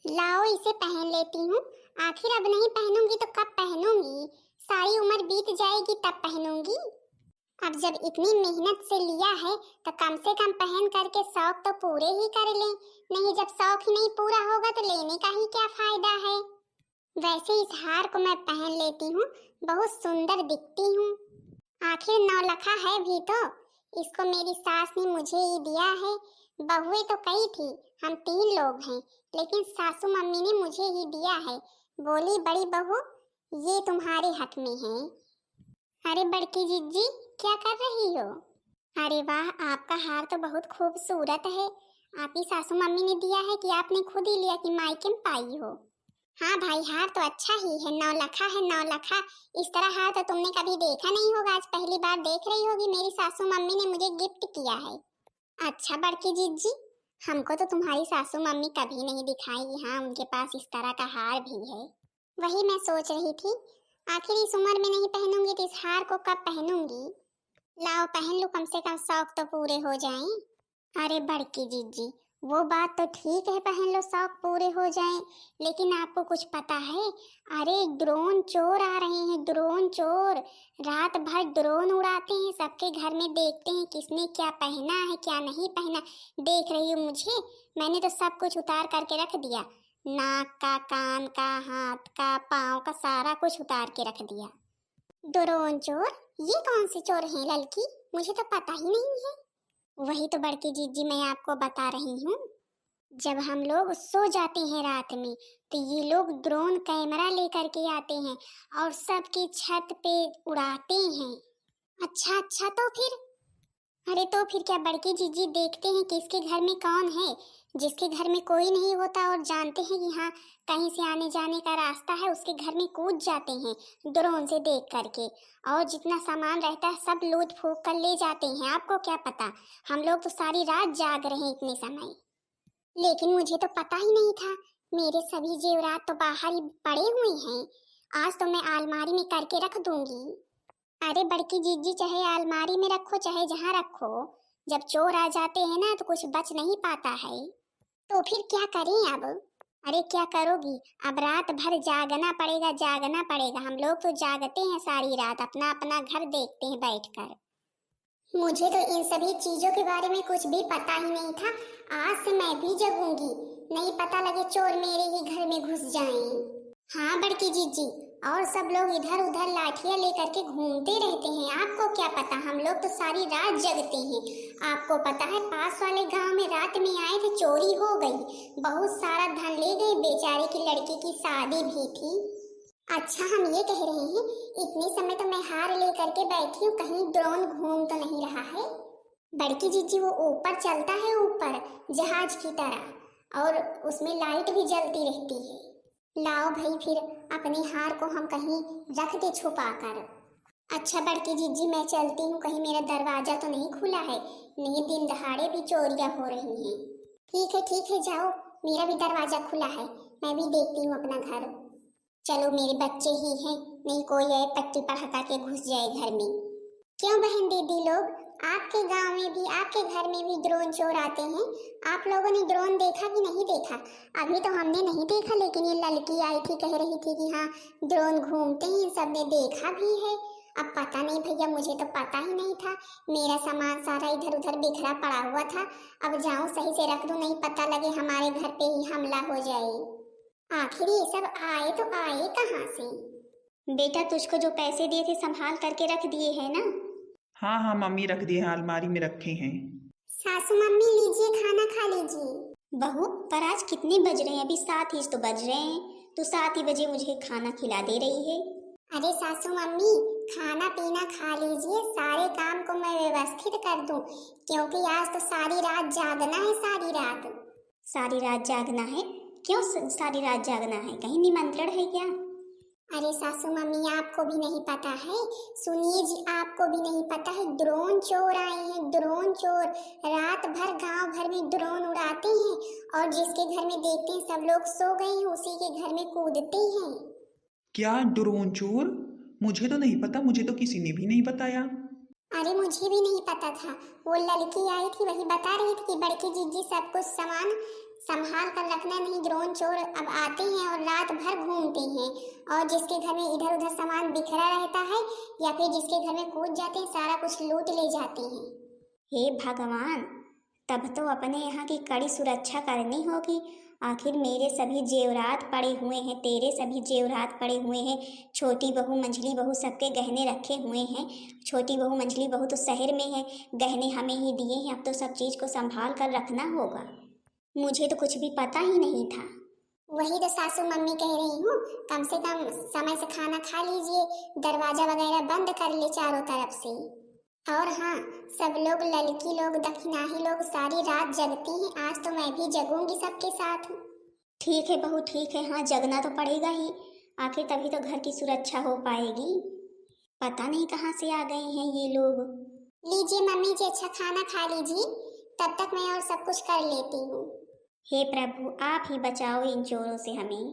लाओ इसे पहन लेती हूँ। आखिर अब नहीं पहनूंगी तो कब पहनूंगी? सारी उम्र बीत जाएगी तब पहनूंगी। अब जब इतनी मेहनत से लिया है तो कम से कम पहन करके शौक तो पूरे ही कर ले। नहीं, जब शौक ही नहीं पूरा होगा तो लेने का ही क्या फायदा है। वैसे इस हार को मैं पहन लेती हूँ, बहुत सुंदर दिखती हूँ। आखिर नौलखा है भी तो। इसको मेरी सास ने मुझे ही दिया है। बहुएं तो कई थी, हम 3 लोग हैं, लेकिन सासू मम्मी ने मुझे ही दिया है। बोली बड़ी बहू, ये तुम्हारे हक में है। अरे बड़की जीजी, क्या कर रही हो? अरे वाह, आपका हार तो बहुत खूबसूरत है। आप ही सासू मम्मी ने दिया है कि आपने खुद ही लिया कि मायके में पाई हो? हाँ भाई, हार तो अच्छा ही है, 9 लखा है 9 लखा। इस तरह हार तो तुमने कभी देखा नहीं होगा, आज पहली बार देख रही होगी। मेरी सासू मम्मी ने मुझे गिफ्ट किया है। अच्छा बड़की जीजी, हमको तो तुम्हारी सासू मम्मी कभी नहीं दिखाई कि हाँ उनके पास इस तरह का हार भी है। वही मैं सोच रही थी, आखिर इस उम्र में नहीं पहनूंगी तो इस हार को कब पहनूंगी। लाओ पहन लो, कम से कम शौक तो पूरे हो जाएं। अरे बड़की जीजी, वो बात तो ठीक है, पहन लो शौक पूरे हो जाएं, लेकिन आपको कुछ पता है? अरे ड्रोन चोर आ रहे हैं, ड्रोन चोर। रात भर ड्रोन उड़ाते हैं, सबके घर में देखते हैं किसने क्या पहना है क्या नहीं पहना। देख रही हो मुझे? मैंने तो सब कुछ उतार करके रख दिया। नाक का, कान का, हाथ का, पाँव का, सारा कुछ उतार के रख दिया। ड्रोन चोर? ये कौन से चोर हैं ललकी? मुझे तो पता ही नहीं है। वही तो बड़की जीजी मैं आपको बता रही हूँ। जब हम लोग सो जाते हैं रात में तो ये लोग ड्रोन कैमरा लेकर के आते हैं और सबकी छत पे उड़ाते हैं। अच्छा अच्छा, तो फिर? अरे तो फिर क्या बड़की जीजी देखते हैं कि इसके घर में कौन है। जिसके घर में कोई नहीं होता और जानते हैं कि हाँ कहीं से आने जाने का रास्ता है, उसके घर में कूद जाते हैं ड्रोन से देख करके, और जितना सामान रहता है सब लूट फूक कर ले जाते हैं। आपको क्या पता, हम लोग तो सारी रात जाग रहे हैं इतने समय। लेकिन मुझे तो पता ही नहीं था। मेरे सभी जेवरात तो बाहर ही पड़े हुए हैं। आज तो मैं अलमारी में करके रख दूंगी। अरे बड़की जीजी, चाहे अलमारी में रखो चाहे जहाँ रखो, जब चोर आ जाते हैं ना तो कुछ बच नहीं पाता है। तो फिर क्या करें अब? अरे क्या करोगी, अब रात भर जागना पड़ेगा, जागना पड़ेगा। हम लोग तो जागते हैं सारी रात, अपना अपना घर देखते हैं बैठकर। मुझे तो इन सभी चीजों के बारे में कुछ भी पता ही नहीं था। आज से मैं भी जगूंगी, नहीं पता लगे चोर मेरे ही घर में घुस जाएं। हाँ बड़की जीजी, और सब लोग इधर उधर लाठियां लेकर के घूमते रहते हैं। आपको क्या पता, हम लोग तो सारी रात जगते हैं। आपको पता है पास वाले गांव में रात में आए थे, चोरी हो गई, बहुत सारा धन ले गए, बेचारे की लड़की की शादी भी थी। अच्छा हम ये कह रहे हैं, इतने समय तो मैं हार लेकर के बैठी हूँ, कहीं ड्रोन घूम तो नहीं रहा है? बड़की जीजी वो ऊपर चलता है, ऊपर जहाज की तरह, और उसमें लाइट भी जलती रहती है। लाओ भाई फिर अपने हार को हम कहीं रख दे छुपा कर। अच्छा बड़की जीजी मैं चलती हूँ, कहीं मेरा दरवाजा तो नहीं खुला है, नहीं दिन दहाड़े भी चोरियां हो रही हैं। ठीक है जाओ, मेरा भी दरवाजा खुला है, मैं भी देखती हूँ अपना घर। चलो मेरे बच्चे ही हैं, नहीं कोई है पट्टी पढ़ा के घुस जाए घर में। क्यों बहन दीदी लोग, आपके गांव में भी आपके घर में भी ड्रोन चोर आते हैं? आप लोगों ने ड्रोन देखा कि नहीं देखा? अभी तो हमने नहीं देखा, लेकिन ये लड़की आई थी कह रही थी कि हाँ ड्रोन घूमते हैं, सबने देखा भी है। अब पता नहीं भैया, मुझे तो पता ही नहीं था। मेरा सामान सारा इधर उधर बिखरा पड़ा हुआ था। अब जाऊं सही से रख दूं, नहीं पता लगे हमारे घर पे ही हमला हो जाए। आखिर ये सब आए तो आए कहाँ से? बेटा तुझको जो पैसे दिए थे संभाल करके रख दिए है ना? हाँ हाँ मम्मी, रख दिए हैं, अलमारी में रखे हैं। सासू मम्मी लीजिए, खाना खा लीजिए। बहू पर आज कितने बज रहे हैं? अभी 7 ही तो बज रहे हैं, तो 7 ही बजे मुझे खाना खिला दे रही है। अरे सासू मम्मी, खाना पीना खा लीजिए, सारे काम को मैं व्यवस्थित कर दूं, क्योंकि आज तो सारी रात जागना है। सारी रात? सारी रात जागना है? क्यों सारी रात जागना है, कहीं निमंत्रण है क्या? अरे सासू मम्मी आपको भी नहीं पता है? सुनिए जी, आपको भी नहीं पता है, ड्रोन चोर आए हैं, ड्रोन चोर। रात भर गांव भर में ड्रोन उड़ाते हैं, और जिसके घर में देखते हैं सब लोग सो गए हैं, उसी के घर में कूदते हैं। क्या ड्रोन चोर? मुझे तो नहीं पता, मुझे तो किसी ने भी नहीं बताया। अरे मुझे भी नहीं पता था, वो लड़की आई थी वही बता रही थी कि बड़की जीजी सब कुछ सामान संभाल कर रखना नहीं, ड्रोन चोर अब आते हैं और रात भर घूमते हैं और जिसके घर में इधर उधर सामान बिखरा रहता है या फिर जिसके घर में कूद जाते हैं सारा कुछ लूट ले जाते हैं। हे भगवान, तब तो अपने यहाँ की कड़ी सुरक्षा करनी होगी। आखिर मेरे सभी जेवरात पड़े हुए हैं, तेरे सभी जेवरात पड़े हुए हैं, छोटी बहू मंझली बहू सबके गहने रखे हुए हैं। छोटी बहू मंझली बहू तो शहर में है, गहने हमें ही दिए हैं, अब तो सब चीज़ को संभाल कर रखना होगा। मुझे तो कुछ भी पता ही नहीं था। वही तो सासू मम्मी कह रही हूँ, कम से कम समय से खाना खा लीजिए, दरवाजा वगैरह बंद कर ले चारों तरफ से। और हाँ, सब लोग, लड़की लोग, दक्षिणाही लोग सारी रात जगती हैं, आज तो मैं भी जगूंगी सबके साथ। ठीक है बहू, ठीक है, हाँ जगना तो पड़ेगा ही, आखिर तभी तो घर की सुरक्षा हो पाएगी। पता नहीं कहाँ से आ गए हैं ये लोग। लीजिए मम्मी जी, अच्छा खाना खा लीजिए, तब तक मैं और सब कुछ कर लेती हूँ। हे प्रभु, आप ही बचाओ इन चोरों से हमें।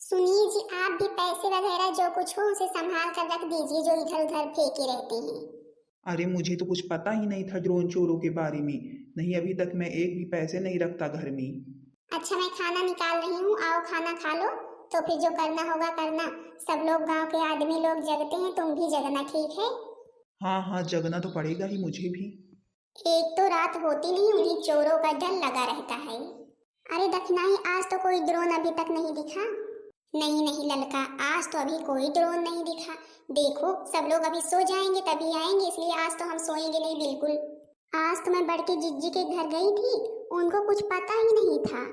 सुनिए जी, आप भी पैसे वगैरह जो कुछ हो उसे संभाल कर रख दीजिए, जो इधर उधर फेंके रहते हैं। अरे मुझे तो कुछ पता ही नहीं था ड्रोन चोरों के बारे में। नहीं, अभी तक मैं एक भी पैसे नहीं रखता घर में। अच्छा मैं खाना निकाल रही हूँ, आओ खाना खा लो, तो फिर जो करना होगा करना। सब लोग गांव के आदमी लोग जगते हैं, तुम भी जगना, ठीक है? हाँ हाँ, जगना तो पड़ेगा ही मुझे भी। एक तो रात होती नहीं, उन्हीं चोरों का डर लगा रहता है। अरे दक्षिणाई, आज तो कोई ड्रोन अभी तक नहीं दिखा। नहीं नहीं ललका, आज तो अभी कोई ड्रोन नहीं दिखा। देखो सब लोग अभी सो जाएंगे तभी आएंगे, इसलिए आज तो हम सोएंगे नहीं बिल्कुल। आज तो मैं बड़की जिज्जी के घर गई थी, उनको कुछ पता ही नहीं था।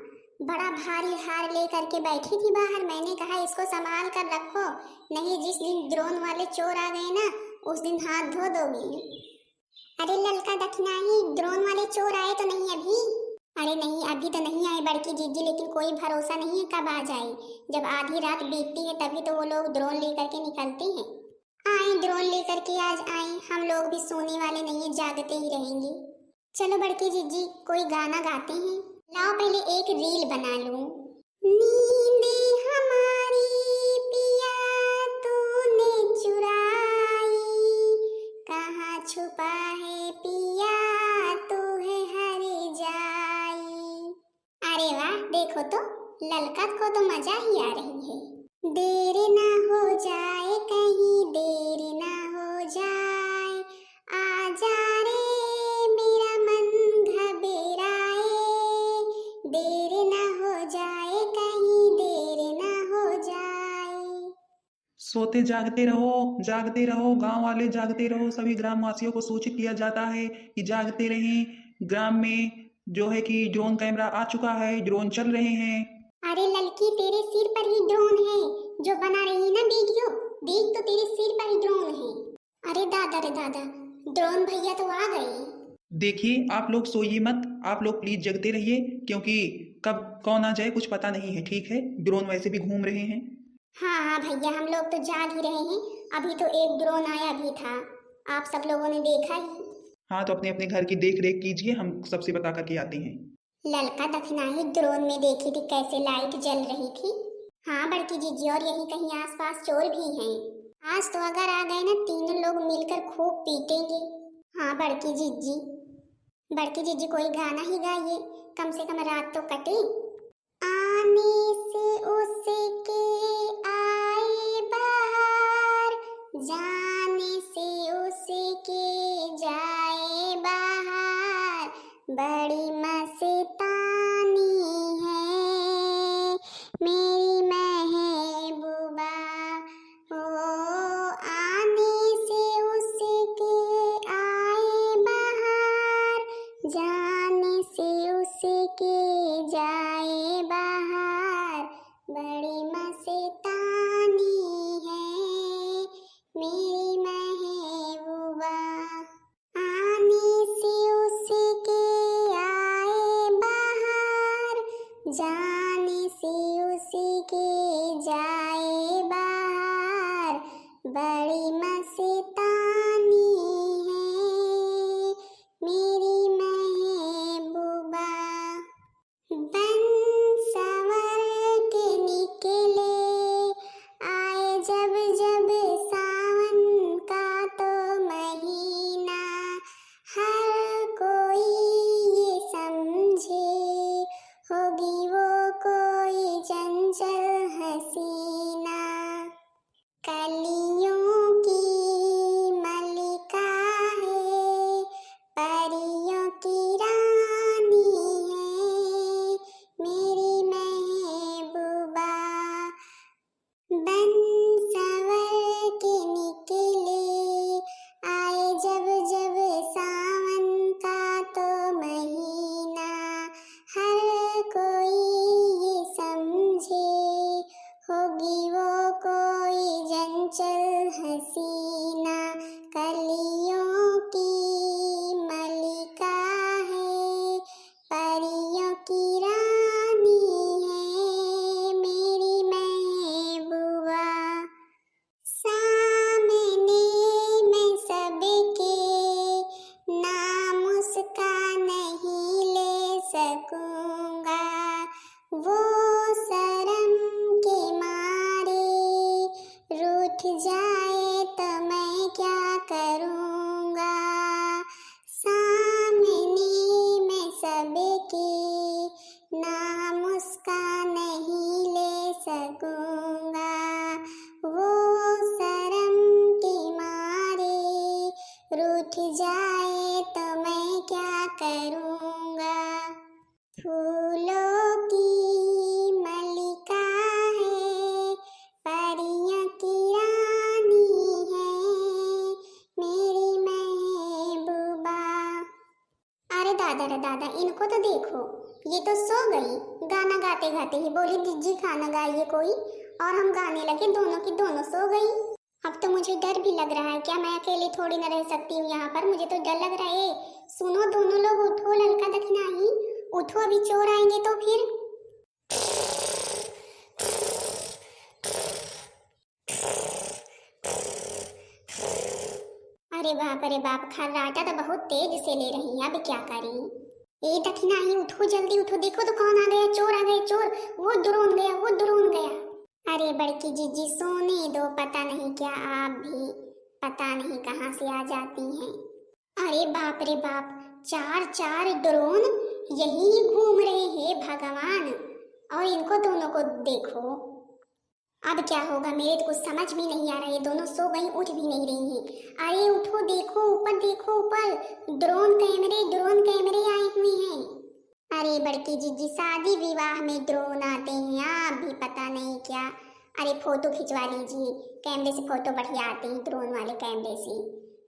बड़ा भारी हार लेकर के बैठी थी बाहर, मैंने कहा इसको संभाल कर रखो, नहीं जिस दिन ड्रोन वाले चोर आ गए ना उस दिन हाथ धो दोगी। अरे ललका दक्षिणाई, ड्रोन वाले चोर आए तो नहीं अभी? अरे नहीं, अभी तो नहीं आए बड़की जीजी, लेकिन कोई भरोसा नहीं है कब आ जाए। जब आधी रात बीतती है तभी तो वो लोग ड्रोन लेकर के निकलते हैं। आए ड्रोन लेकर के आज आए, हम लोग भी सोने वाले नहीं है, जागते ही रहेंगे। चलो बड़की जीजी कोई गाना गाते हैं, लाओ पहले एक रील बना लूं। नींदे हमारी पिया तूने चुराई, कहाँ छुपा है पिया तू है हर जाई। अरे वाह, देखो तो ललका को तो मजा ही आ रही है। देर ना हो जाए कहीं, देर ना हो जाए, आ जा रे मेरा मन घबराए, देर ना हो जाए कहीं, देर ना हो जाए। सोते जागते रहो, गांव वाले जागते रहो, सभी ग्रामवासियों को सूचित किया जाता है कि जागते रहें। ग्राम में जो है कि ड्रोन कैमरा आ चुका है, ड्रोन चल रहे हैं। अरे लड़की, तेरे सिर पर ही ड्रोन है, जो बना रही है ना वीडियो, देख तो तेरे सिर पर ही ड्रोन है। अरे दादा रे दादा, ड्रोन भैया तो आ गए। देखिए आप लोग सोइए मत, आप लोग प्लीज जगते रहिए, क्योंकि कब कौन आ जाए कुछ पता नहीं है, ठीक है? ड्रोन वैसे भी घूम रहे हैं। हाँ हाँ भैया, हम लोग तो जाग ही रहे हैं, अभी तो एक ड्रोन आया भी था, आप सब लोगों ने देखा ही। हाँ तो अपने अपने घर की देख रेख कीजिए, हम सबसे बता करके आते हैं। ललका दक्षिणाही, ड्रोन में देखी थी कैसे लाइट जल रही थी। हाँ बड़की जीजी, और यही कहीं आसपास चोर भी हैं। आज तो अगर आ गए ना तीनों लोग मिलकर खूब पीटेंगे। हाँ बड़की जीजी कोई गाना ही गाइए, कम से कम रात तो कटे। आने से उसके आए बाहर, जाने से उसके जाए बाहर, बड़ी मस्तानी है मेरी महबूबा। ओ आने से उसके आए बाहर, जाने से उसके जाए बाहर, बड़ी मस्तानी है मेरी महबूबा। आने से उसके आए बाहर, जाने से उसके जाए बाहर, बड़ी मस्तानी है मेरी महबूबा। बन संवर के निकले आए जब जब सावन का तो महीना, हर कोई ये समझे होगी दादा, इनको तो देखो, ये तो सो गई गाना गाते गाते ही। बोली जिज्जी खाना गाइए कोई, और हम गाने लगे, दोनों की दोनों सो गई। अब तो मुझे डर भी लग रहा है, क्या मैं अकेली थोड़ी ना रह सकती हूँ यहाँ पर? मुझे तो डर लग रहा है। सुनो दोनों लोग, उठो ललका दखनाही, उठो, अभी चोर आएंगे तो फिर। अरे बाप, खर्राटा तो बहुत तेज से ले रही है, अब क्या करें? ए दखनाही, उठो जल्दी उठो, देखो तो कौन आ गया, चोर आ गए चोर, वो ड्रोन गया, वो ड्रोन गया। अरे बड़की जीजी सोने दो, पता नहीं क्या आप भी पता नहीं कहाँ से आ जाती हैं। अरे बाप रे बाप, चार ड्रोन यही घूम रहे हैं भगवान, और इनको दोनों को देखो। अब क्या होगा, मेरे तो कुछ समझ भी नहीं आ रहा है। दोनों सो गई, उठ भी नहीं रही हैं। अरे उठो, देखो ऊपर, देखो ऊपर, ड्रोन कैमरे आए हुए हैं। अरे बड़की जीजी, शादी विवाह में ड्रोन आते हैं, आप भी पता नहीं क्या। अरे फोटो खिंचवा लीजिए, कैमरे से फोटो बढ़िया आते हैं, ड्रोन वाले कैमरे से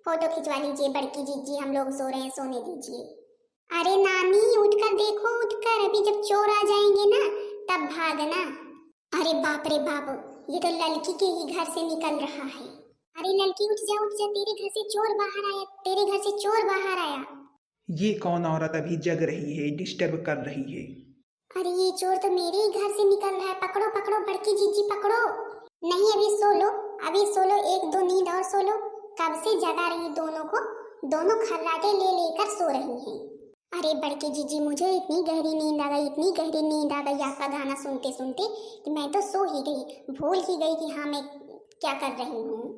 फोटो खिंचवा लीजिए। बड़की जीजी, हम लोग सो रहे हैं, सोने दीजिए। अरे नानी उठकर देखो, उठकर, अभी जब चोर आ जाएंगे ना तब भागना। अरे बाप रे बाप, ये तो लड़की के ही घर से निकल रहा है। अरे लड़की उठ जा, तेरे घर से चोर बाहर आया, तेरे घर से चोर बाहर आया। ये कौन औरत अभी जग रही है, डिस्टर्ब कर रही है? अरे ये चोर तो मेरे ही घर से निकल रहा है, पकड़ो पकड़ो बड़की जीजी पकड़ो। नहीं अभी सो लो, अभी सो लो, एक दो नींद और सो लो। कब से जगा रही दोनों को, दोनों खर्राटे ले लेकर सो रही हैं। अरे बड़की जीजी, मुझे इतनी गहरी नींद आ गई, इतनी गहरी नींद आ गई आपका गाना सुनते सुनते कि मैं तो सो ही गई, भूल ही गई कि हाँ मैं क्या कर रही हूँ।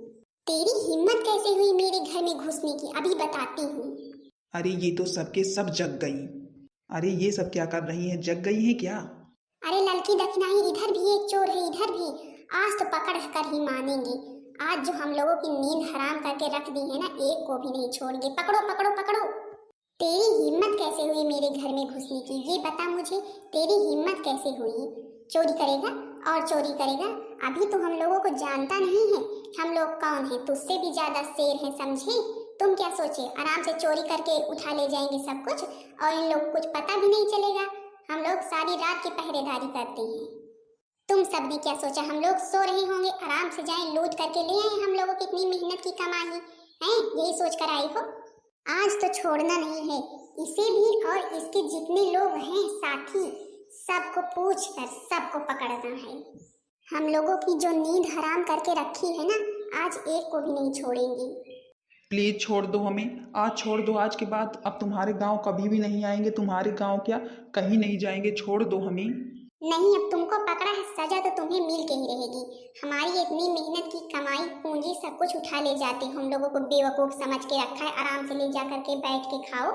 तेरी हिम्मत कैसे हुई मेरे घर में घुसने की, अभी बताती हूँ। अरे ये तो सबके सब जग गई। अरे ये सब क्या कर रही हैं, जग गई हैं क्या? अरे लड़की दखनाही, इधर भी एक चोर है, इधर भी। आज तो पकड़ कर ही मानेंगे, आज जो हम लोगों की नींद हराम करके रख दी है ना, एक को भी नहीं छोड़ेंगे। पकड़ो पकड़ो पकड़ो। तेरी हिम्मत कैसे हुई मेरे घर में घुसने की, ये बता मुझे, तेरी हिम्मत कैसे हुई? चोरी करेगा और चोरी करेगा, अभी तो हम लोगों को जानता नहीं है हम लोग कौन है, तुझसे भी ज्यादा शेर है, समझे? तुम क्या सोचे, आराम से चोरी करके उठा ले जाएंगे सब कुछ, और इन लोग कुछ पता भी नहीं चलेगा। हम लोग सारी रात की पहरेदारी करते हैं। तुम सब ने क्या सोचा, हम लोग सो रहे होंगे, आराम से जाएं लूट करके ले आए हम लोगों की इतनी मेहनत की कमाई है, यही सोच कर आई हो? आज तो छोड़ना नहीं है इसे भी, और इसके जितने लोग हैं साथी, सबको पूछ कर सबको पकड़ना है। हम लोगों की जो नींद हराम करके रखी है ना, आज एक को भी नहीं छोड़ेंगे। प्लीज छोड़ दो हमें, आज छोड़ दो। आज के बाद अब तुम्हारे गांव कभी भी नहीं आएंगे, तुम्हारे गांव क्या कहीं नहीं जाएंगे, छोड़ दो हमें। नहीं, अब तुमको पकड़ा है, सजा तो तुम्हें मिल के ही रहेगी। हमारी इतनी मेहनत की कमाई पूंजी सब कुछ उठा ले जाते, हम लोगों को बेवकूफ समझ के रखा है, आराम से ले जा करके बैठ के खाओ।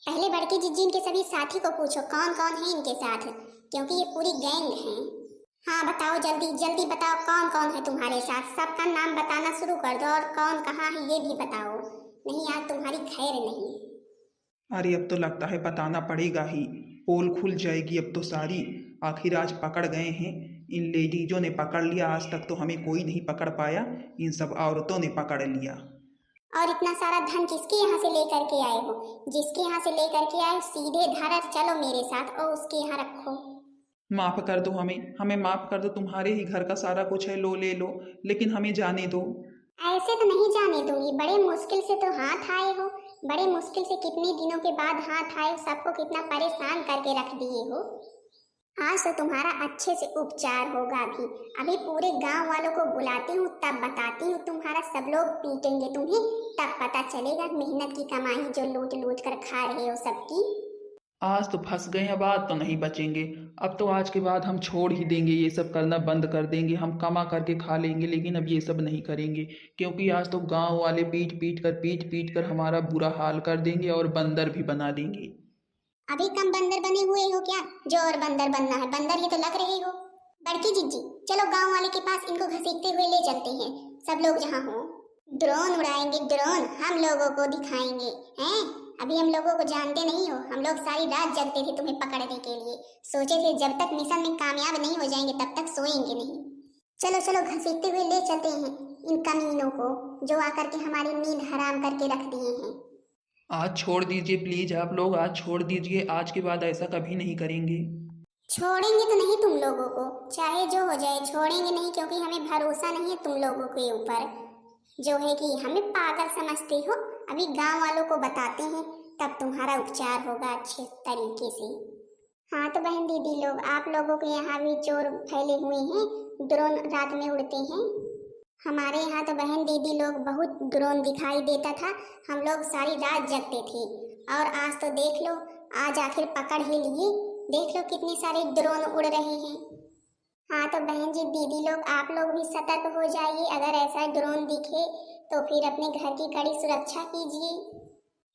पहले बड़की जीजी इनके सभी साथी को पूछो कौन कौन है इनके साथ, क्योंकि ये पूरी गैंग है। हाँ बताओ, जल्दी जल्दी बताओ कौन कौन है तुम्हारे साथ, सबका नाम बताना शुरू कर दो, और कौन कहाँ है ये भी बताओ, नहीं आज तुम्हारी खैर नहीं। अरे अब तो लगता है बताना पड़ेगा ही, पोल खुल जाएगी अब तो सारी। आखिर आज पकड़ गए हैं, इन लेडीजों ने पकड़ लिया, आज तक तो हमें कोई नहीं पकड़ पाया, इन सब औरतों ने पकड़ लिया। और इतना सारा धन किसके यहाँ से लेकर के आए हो? जिसके यहाँ से लेकर के आए सीधे धरत चलो मेरे साथ और उसके यहाँ रखो। माफ कर दो हमें माफ कर दो, तुम्हारे ही घर का सारा कुछ है, लो ले लो, लेकिन हमें जाने दो। ऐसे तो नहीं जाने दूंगी, बड़े मुश्किल से तो हाथ आए हो, बड़े मुश्किल से कितने दिनों के बाद हाथ आए, सबको कितना परेशान करके रख दिए हो। आज तो तुम्हारा अच्छे से उपचार होगा। अभी पूरे गांव वालों को बुलाती हूँ, तब बताती हूँ, तुम्हारा सब लोग पीटेंगे तुम्हें, तब पता चलेगा मेहनत की कमाई जो लूट लूट कर खा रहे हो सबकी। आज तो फंस गए हैं, बाद तो नहीं बचेंगे। अब तो आज के बाद हम छोड़ ही देंगे, ये सब करना बंद कर देंगे। हम कमा करके खा लेंगे, लेकिन अब ये सब नहीं करेंगे, क्योंकि आज तो गांव वाले पीट पीट कर हमारा बुरा हाल कर देंगे और बंदर भी बना देंगे। अभी कम बंदर बने हुए हो क्या, जो और बंदर बनना है? बंदर ये तो लग रहे हो। बड़की जीजी चलो गांव वाले के पास, इनको घसीटते हुए ले चलते हैं, सब लोग जहाँ हो। ड्रोन उड़ाएंगे, ड्रोन हम लोगों को दिखाएंगे हैं। अभी हम लोगों को जानते नहीं हो, हम लोग सारी रात जगते थे तुम्हें पकड़ने के लिए, सोचे थे जब तक मिशन में कामयाब नहीं हो जाएंगे तब तक सोएंगे नहीं। चलो चलो घसीटते हुए ले चलते हैं इन कमीनों को, जो आकर के हमारी नींद हराम करके रख दिए हैं। आज छोड़ दीजिए प्लीज, आप लोग आज छोड़ दीजिए, आज के बाद ऐसा कभी नहीं करेंगे। छोड़ेंगे तो नहीं तुम लोगों को, चाहे जो हो जाए छोड़ेंगे नहीं, क्योंकि हमें भरोसा नहीं है तुम लोगों के ऊपर, जो है कि हमें पागल समझते हो। अभी गांव वालों को बताते हैं, तब तुम्हारा उपचार होगा अच्छे तरीके से। हाँ तो बहन दीदी लोग, आप लोगों के यहाँ भी चोर फैले हुए हैं, ड्रोन रात में उड़ते हैं। हमारे यहाँ तो बहन दीदी लोग बहुत ड्रोन दिखाई देता था, हम लोग सारी रात जगते थे। और आज तो देख लो, आज आखिर पकड़ ही लिए, देख लो कितने सारे ड्रोन उड़ रहे हैं। हाँ तो बहन जी दीदी लोग, आप लोग भी सतर्क हो जाइए, अगर ऐसा ड्रोन दिखे तो फिर अपने घर की कड़ी सुरक्षा कीजिए,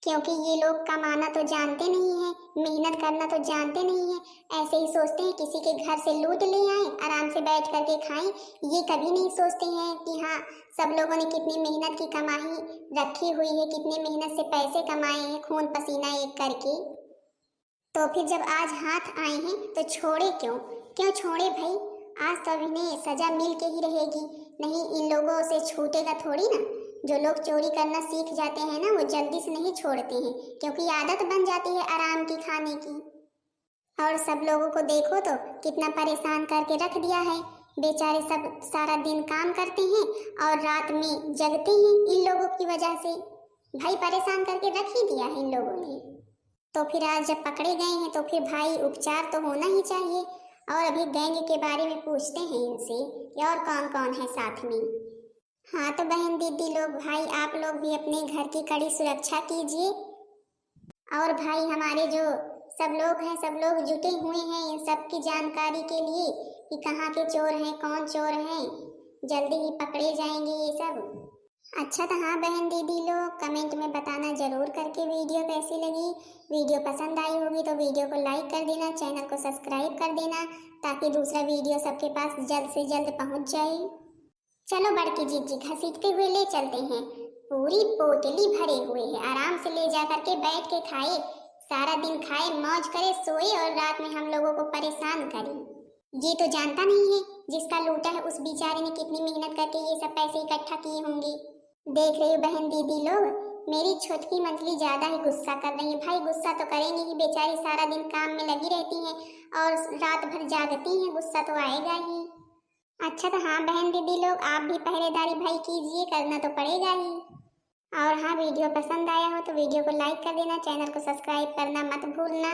क्योंकि ये लोग कमाना तो जानते नहीं हैं, मेहनत करना तो जानते नहीं हैं। ऐसे ही सोचते हैं किसी के घर से लूट ले आए, आराम से बैठ करके खाएं। ये कभी नहीं सोचते हैं कि हाँ, सब लोगों ने कितनी मेहनत की कमाई रखी हुई है, कितने मेहनत से पैसे कमाए हैं, खून पसीना एक करके। तो फिर जब आज हाथ आए हैं तो छोड़े क्यों, क्यों छोड़े भाई? आज तो इन्हें सजा मिल के ही रहेगी, नहीं इन लोगों से छूटेगा थोड़ी ना। जो लोग चोरी करना सीख जाते हैं ना, वो जल्दी से नहीं छोड़ते हैं, क्योंकि आदत बन जाती है आराम की, खाने की। और सब लोगों को देखो तो कितना परेशान करके रख दिया है, बेचारे सब सारा दिन काम करते हैं और रात में जगते हैं इन लोगों की वजह से। भाई परेशान करके रख ही दिया है इन लोगों ने। तो फिर आज जब पकड़े गए हैं तो फिर भाई उपचार तो होना ही चाहिए। और अभी गैंग के बारे में पूछते हैं इनसे कि और कौन कौन है साथ में। हाँ तो बहन दीदी लोग, भाई आप लोग भी अपने घर की कड़ी सुरक्षा कीजिए। और भाई हमारे जो सब लोग हैं, सब लोग जुटे हुए हैं इन सब की जानकारी के लिए कि कहाँ के चोर हैं, कौन चोर हैं, जल्दी ही पकड़े जाएंगे ये सब। अच्छा तो हाँ बहन दीदी लोग, कमेंट में बताना जरूर करके वीडियो कैसी लगी। वीडियो पसंद आई होगी तो वीडियो को लाइक कर देना, चैनल को सब्सक्राइब कर देना, ताकि दूसरा वीडियो सबके पास जल्द से जल्द पहुँच जाए। चलो बड़की जीजी घसीटते हुए ले चलते हैं, पूरी पोटली भरे हुए है, आराम से ले जा करके बैठ के खाए, सारा दिन खाए, मौज करे, सोए और रात में हम लोगों को परेशान करे। ये तो जानता नहीं है जिसका लूटा है उस बेचारे ने कितनी मेहनत करके ये सब पैसे इकट्ठा किए होंगे। देख रही हो बहन दीदी लोग, मेरी छोटकी मंजली ज्यादा ही गुस्सा कर रही है। भाई गुस्सा तो करेंगे ही, बेचारी सारा दिन काम में लगी रहती हैं और रात भर जागती हैं, गुस्सा तो आएगा ही। अच्छा तो हाँ बहन दीदी लोग, आप भी पहरेदारी भाई कीजिए, करना तो पड़ेगा ही। और हाँ वीडियो पसंद आया हो तो वीडियो को लाइक कर देना, चैनल को सब्सक्राइब करना मत भूलना।